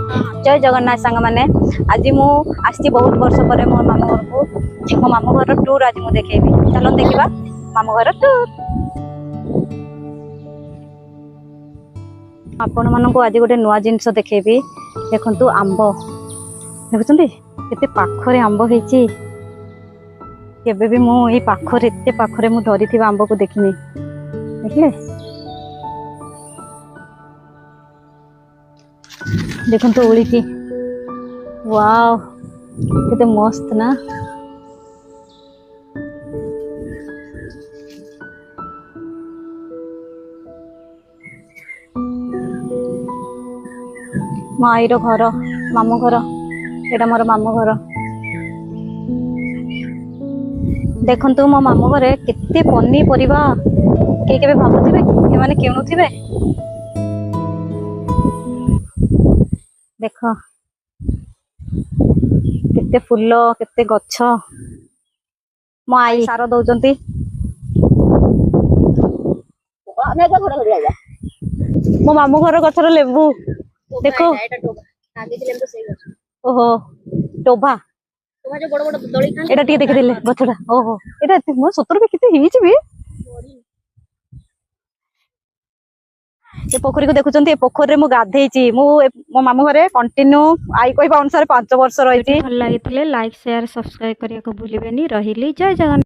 जय जगन्नाथ सांग मैंने आज मु आसी बहुत वर्ष पर मो मामू घर को मो मामू घर टूर आज मु देखेबी चलो देखा मामू घर टूर आपण मानक आज गोटे नुआ जिनस देखेबी देखंतु आंब देखुछंती केते पाखरे आंब हेची केबे भी मु ए पाखरे एते पाखरे मु धरी थिबा आंब को देखिनी देखले देखंतु ओली की वाओ केते मस्त ना माईर घर मामू घर एटा मोर मामू घर देखंतु मो मामू घरे केते पनी परिबा के केबे भाबुथिबे ए माने केनुथिबे देख केते फूल केते गछ मो आई सार दउचंती मो मामू घर गछर लेबू देखो ओहो टोभा एटा टिके देखि देले गछडा ओहो एटा मो 70 केते हिची बे ए पोखरी को देखुचंती ए पोखरी रे मु गाधेची मो मामू घरे कंटिन्यू आई कहबा अनुसार 5 वर्ष रहिची। भल लागितले लाइक शेयर सब्सक्राइब करिया को भूलिबेनी रहिली जय जगन्नाथ।